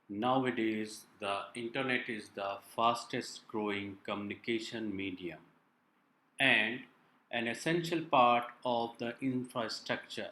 Nowadays, the internet is the fastest growing communication medium and an essential part of the infrastructure.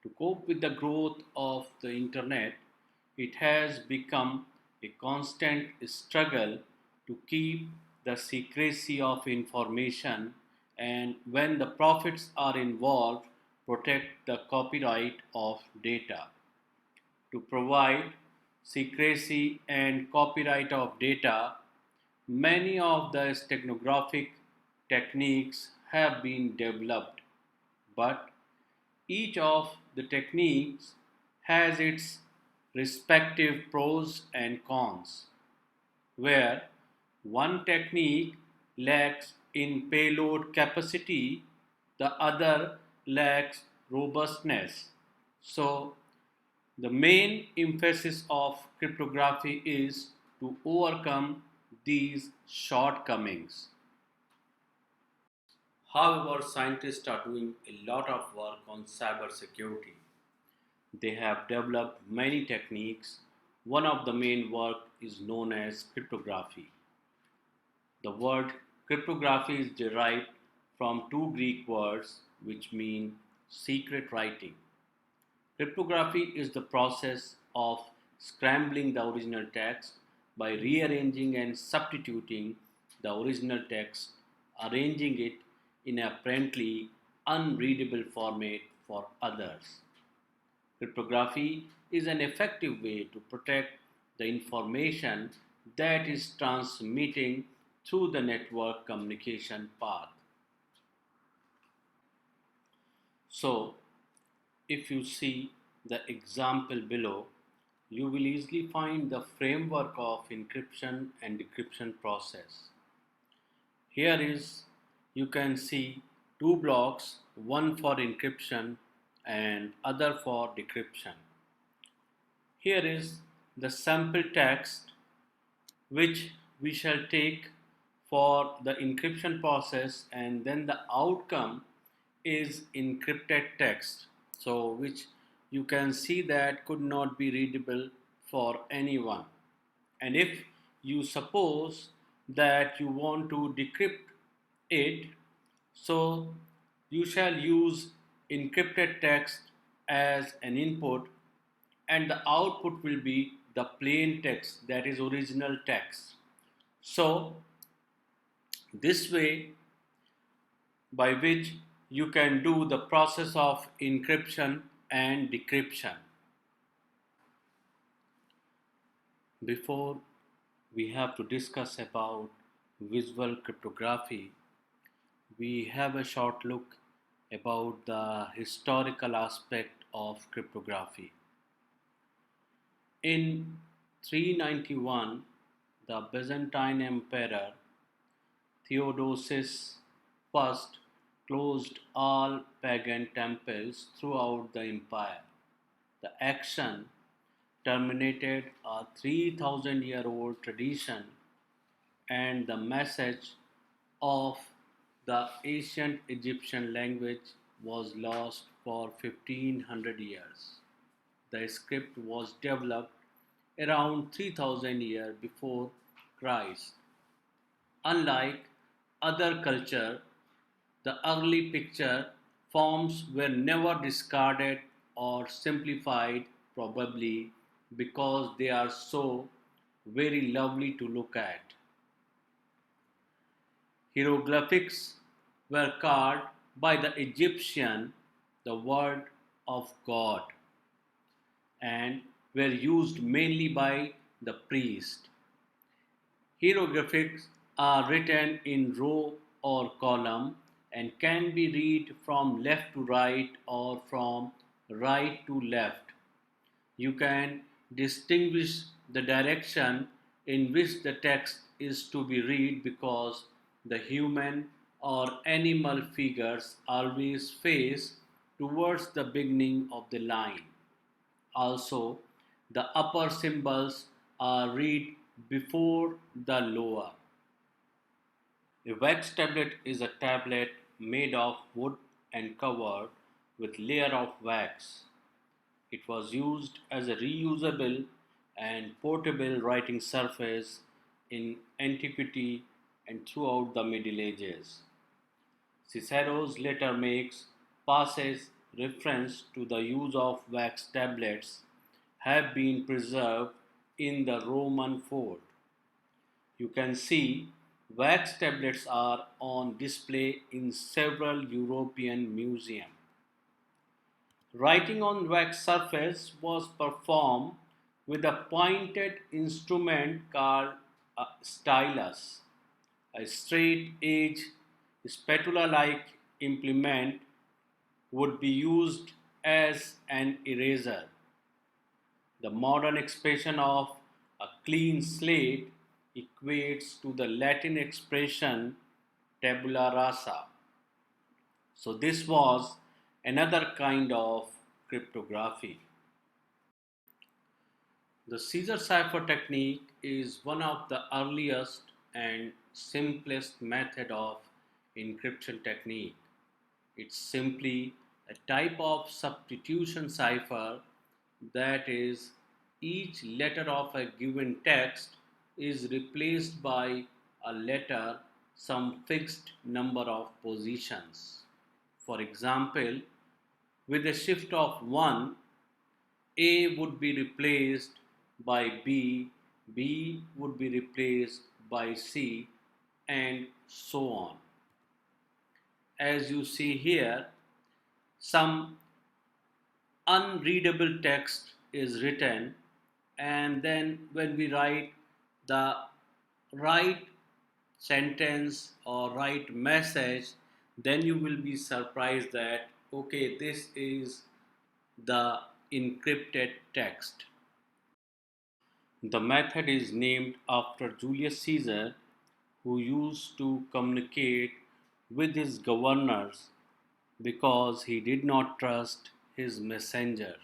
To cope with the growth of the internet, it has become a constant struggle to keep the secrecy of information and when the profits are involved, protect the copyright of data. To provide secrecy and copyright of data, many of the technographic techniques have been developed, but each of the techniques has its respective pros and cons, where one technique lacks in payload capacity, the other lacks robustness. So, the main emphasis of cryptography is to overcome these shortcomings. However, scientists are doing a lot of work on cybersecurity. They have developed many techniques. One of the main work is known as cryptography. The word cryptography is derived from two Greek words which mean secret writing. Cryptography is the process of scrambling the original text by rearranging and substituting the original text, arranging it in a apparently unreadable format for others. Cryptography is an effective way to protect the information that is transmitting through the network communication path. So, if you see the example below, you will easily find the framework of encryption and decryption process. Here is you can see two blocks, one for encryption and other for decryption. Here is the sample text which we shall take for the encryption process, and then the outcome is encrypted text, so which you can see that could not be readable for anyone. And if you suppose that you want to decrypt it, so you shall use encrypted text as an input, and the output will be the plain text, that is original text. So this way by which you can do the process of encryption and decryption. Before we have to discuss about visual cryptography, we have a short look about the historical aspect of cryptography. In 391, the Byzantine Emperor Theodosius I closed all pagan temples throughout the empire. The action terminated a 3,000-year-old tradition, and the message of the ancient Egyptian language was lost for 1500 years. The script was developed around 3000 years before Christ. Unlike other culture, the early picture forms were never discarded or simplified, probably because they are so very lovely to look at. Hieroglyphics were carved by the Egyptian, the word of God, and were used mainly by the priest. Hieroglyphics are written in row or column and can be read from left to right or from right to left. You can distinguish the direction in which the text is to be read because the human or animal figures always face towards the beginning of the line. Also, the upper symbols are read before the lower. A wax tablet is a tablet made of wood and covered with layer of wax. It was used as a reusable and portable writing surface in antiquity and throughout the Middle Ages. Cicero's letter makes passes reference to the use of wax tablets have been preserved in the Roman fort. You can see wax tablets are on display in several European museums. Writing on wax surface was performed with a pointed instrument called a stylus. A straight edge spatula like implement would be used as an eraser. The modern expression of a clean slate equates to the Latin expression tabula rasa. So, this was another kind of cryptography. The Caesar cipher technique is one of the earliest and simplest method of encryption technique. It's simply a type of substitution cipher, that is, each letter of a given text is replaced by a letter some fixed number of positions. For example, with a shift of 1, A would be replaced by B, B would be replaced by C, and so on. As you see here, some unreadable text is written, and then when we write the right sentence or right message, then you will be surprised that okay, this is the encrypted text. The method is named after Julius Caesar, who used to communicate with his governors because he did not trust his messenger.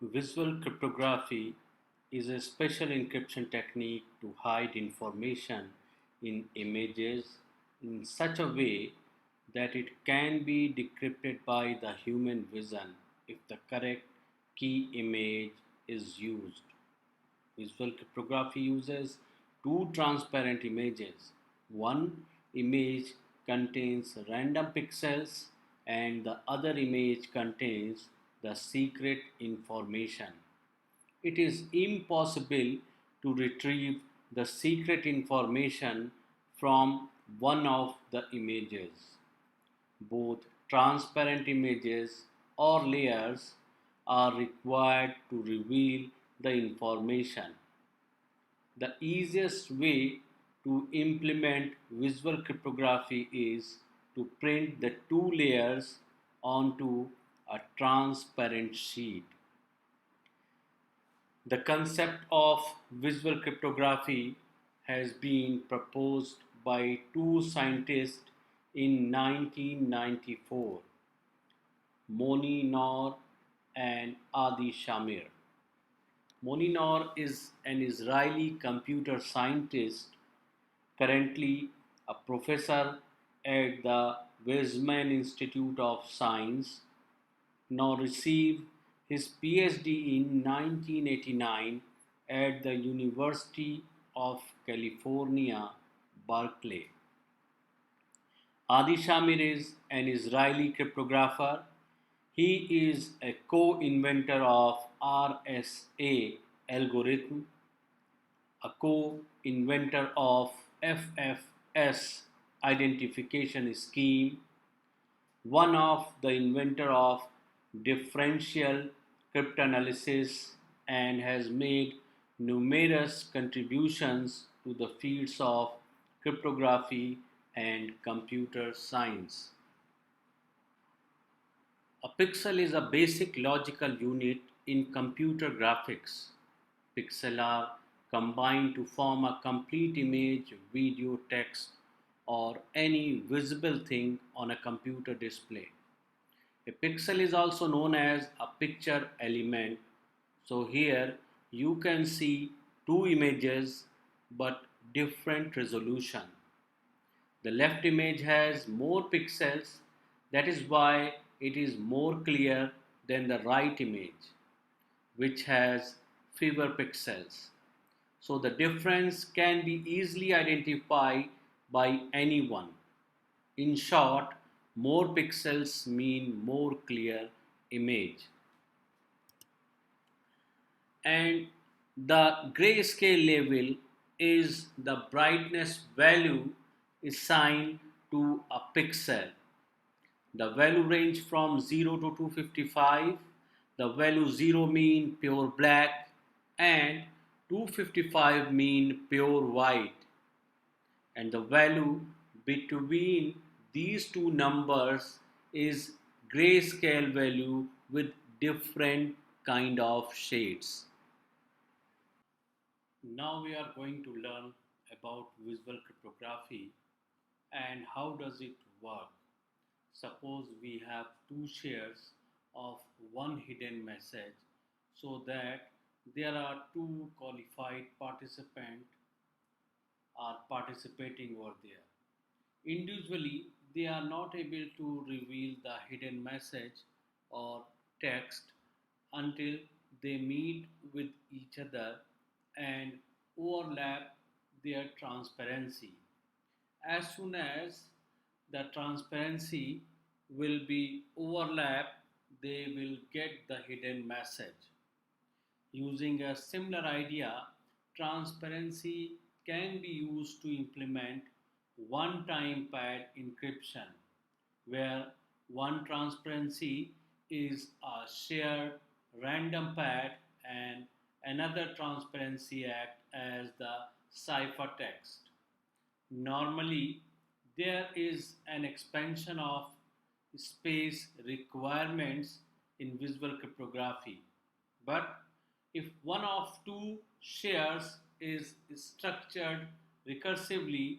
Visual cryptography is a special encryption technique to hide information in images in such a way that it can be decrypted by the human vision if the correct key image is used. Visual cryptography uses two transparent images. One image contains random pixels and the other image contains the secret information. It is impossible to retrieve the secret information from one of the images. Both transparent images or layers are required to reveal the information. The easiest way to implement visual cryptography is to print the two layers onto a transparent sheet. The concept of visual cryptography has been proposed by two scientists in 1994, Moni Noor and Adi Shamir. Moni Noor is an Israeli computer scientist, currently a professor at the Weizmann Institute of Science. Noor received his PhD in 1989 at the University of California, Berkeley. Adi Shamir is an Israeli cryptographer. He is a co-inventor of RSA algorithm, a co-inventor of FFS identification scheme, one of the inventor of differential cryptanalysis, and has made numerous contributions to the fields of cryptography and computer science. A pixel is a basic logical unit in computer graphics. Pixels are combined to form a complete image, video, text, or any visible thing on a computer display. A pixel is also known as a picture element. So here you can see two images but different resolution. The left image has more pixels, that is why it is more clear than the right image, which has fewer pixels. So the difference can be easily identified by anyone. In short, more pixels mean more clear image. And the grayscale level is the brightness value assigned to a pixel. The value range from 0 to 255. The value 0 mean pure black and 255 mean pure white. And the value between these two numbers is grayscale value with different kind of shades. Now we are going to learn about visual cryptography and how does it work. Suppose we have two shares of one hidden message so that there are two qualified participants are participating over there. Individually, they are not able to reveal the hidden message or text until they meet with each other and overlap their transparency. As soon as the transparency will be overlapped, they will get the hidden message. Using a similar idea, transparency can be used to implement one-time pad encryption, where one transparency is a shared random pad and another transparency act as the ciphertext. Normally, there is an expansion of space requirements in visual cryptography. But if one of two shares is structured recursively,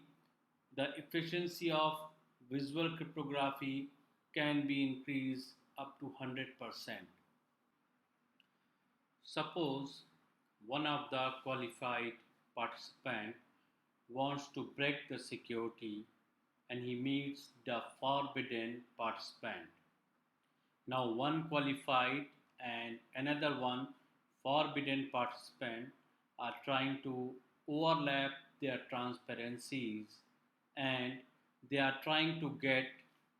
the efficiency of visual cryptography can be increased up to 100%. Suppose one of the qualified participants wants to break the security and he meets the forbidden participant. Now, one qualified and another one forbidden participant are trying to overlap their transparencies and they are trying to get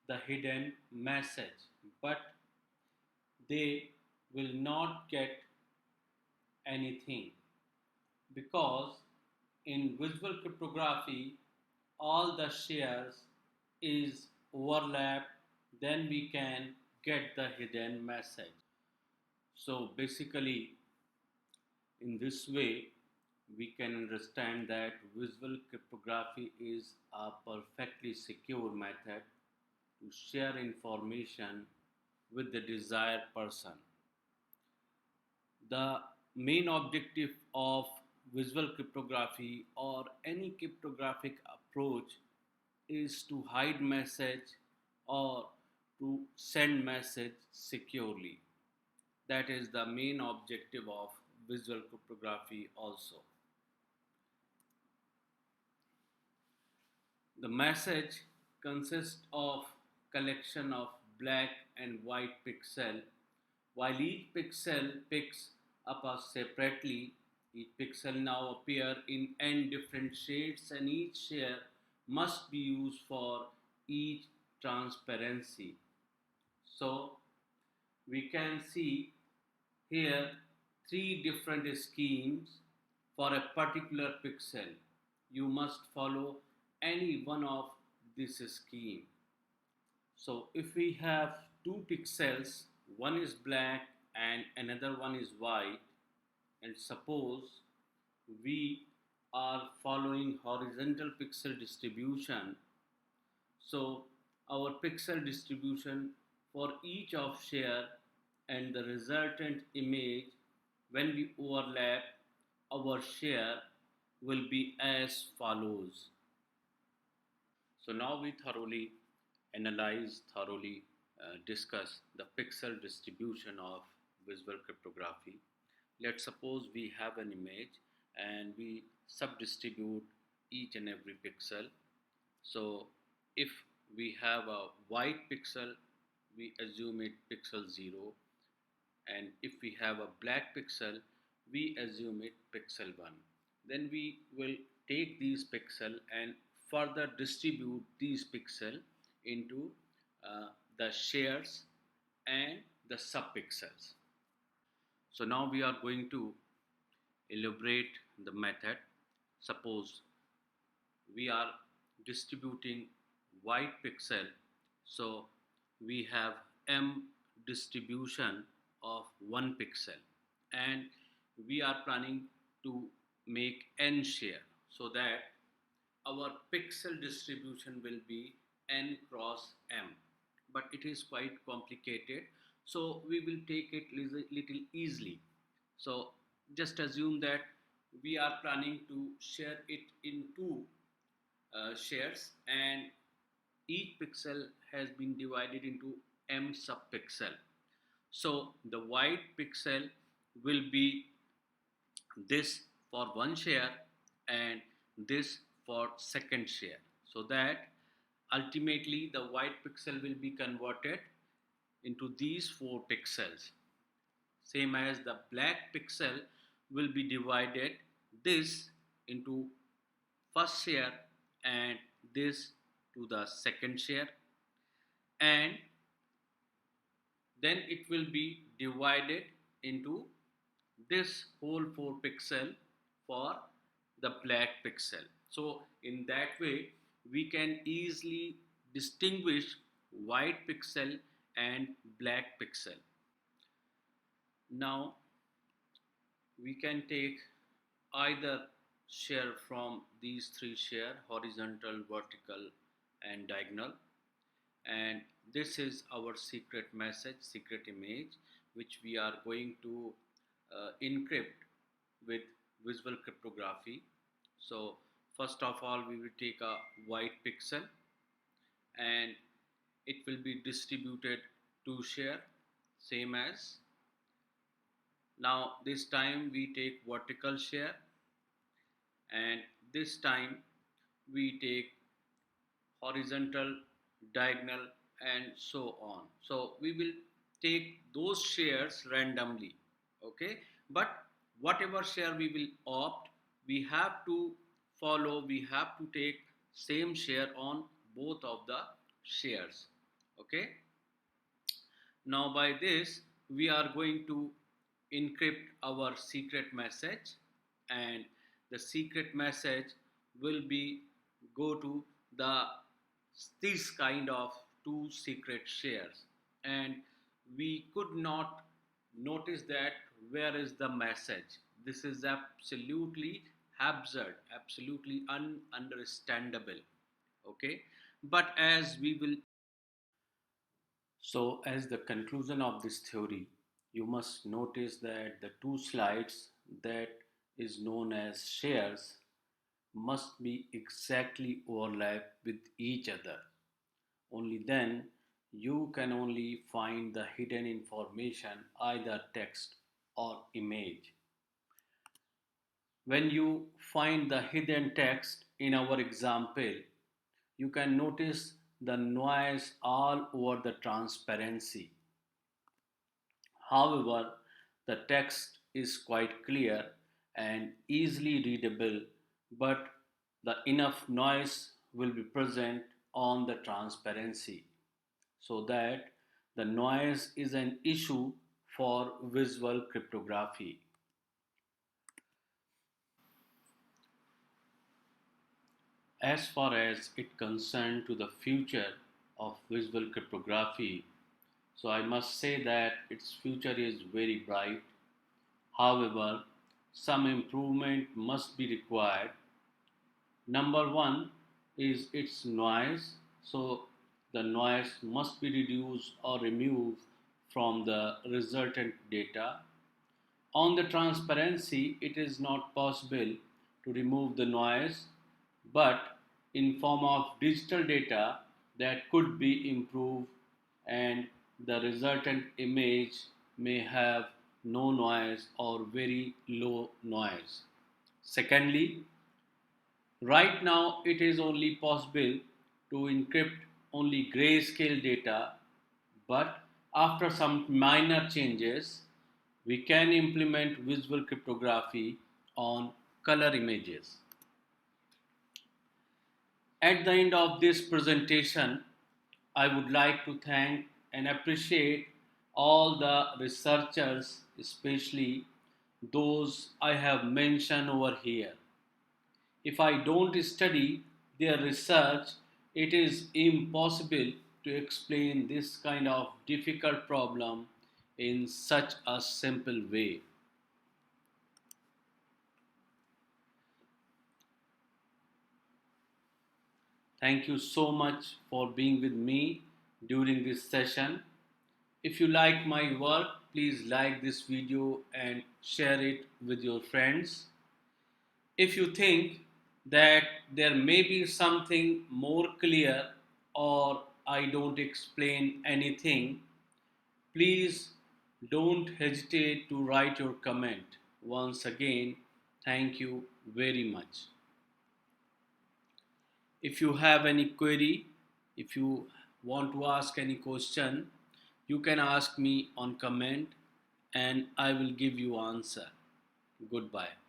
the hidden message, but they will not get anything because in visual cryptography all the shares is overlap, then we can get the hidden message. So basically, in this way, we can understand that visual cryptography is a perfectly secure method to share information with the desired person. The main objective of visual cryptography or any cryptographic approach is to hide message or to send message securely. That is the main objective of visual cryptography also. The message consists of collection of black and white pixel. While each pixel picks up us separately, each pixel now appear in n different shades and each share must be used for each transparency. So we can see here three different schemes for a particular pixel. You must follow any one of this scheme. So if we have two pixels, one is black and another one is white, and suppose we are following horizontal pixel distribution, so our pixel distribution for each of share and the resultant image when we overlap our share will be as follows. So now we thoroughly discuss the pixel distribution of visual cryptography. Let's suppose we have an image and we subdistribute each and every pixel. So if we have a white pixel, we assume it pixel 0, and if we have a black pixel, we assume it pixel 1. Then we will take these pixel and further distribute these pixel into the shares and the subpixels. So now we are going to elaborate the method. Suppose we are distributing white pixel, so we have m distribution of one pixel, and we are planning to make n share, so that our pixel distribution will be n cross m, but it is quite complicated, so we will take it little easily. So just assume that we are planning to share it in two shares, and each pixel has been divided into m subpixel. So the white pixel will be this for one share and this for second share, so that ultimately the white pixel will be converted into these four pixels, same as the black pixel will be divided this into first share and this to the second share, and then it will be divided into this whole 4 pixel for the black pixel. So in that way we can easily distinguish white pixel and black pixel. Now we can take either share from these three share: horizontal, vertical and diagonal, and this is our secret message, secret image, which we are going to encrypt with visual cryptography. So first of all we will take a white pixel, and it will be distributed to share, same as now. This time we take vertical share, and this time we take horizontal, diagonal and so on. So we will take those shares randomly, okay, but whatever share we will opt, we have to follow, we have to take same share on both of the shares, okay. Now by this we are going to encrypt our secret message, and the secret message will be go to the this kind of two secret shares, and we could not notice that where is the message. This is absolutely absurd, absolutely ununderstandable, okay. But as we will, so as the conclusion of this theory, you must notice that the two slides that is known as shares must be exactly overlap with each other. Only then you can only find the hidden information, either text or image. When you find the hidden text in our example, you can notice the noise all over the transparency. However, the text is quite clear and easily readable, but the enough noise will be present on the transparency, so that the noise is an issue for visual cryptography. As far as it concerned to the future of visual cryptography, so I must say that its future is very bright. However, some improvement must be required. Number one is its noise. So the noise must be reduced or removed from the resultant data. On the transparency, it is not possible to remove the noise, but in form of digital data that could be improved, and the resultant image may have no noise or very low noise. Secondly, right now it is only possible to encrypt only grayscale data, but after some minor changes, we can implement visual cryptography on color images. At the end of this presentation, I would like to thank and appreciate all the researchers, especially those I have mentioned over here. If I don't study their research, it is impossible to explain this kind of difficult problem in such a simple way. Thank you so much for being with me during this session. If you like my work, please like this video and share it with your friends. If you think that there may be something more clear or I don't explain anything, please don't hesitate to write your comment. Once again, thank you very much. If you have any query, if you want to ask any question, you can ask me on comment and I will give you answer. Goodbye.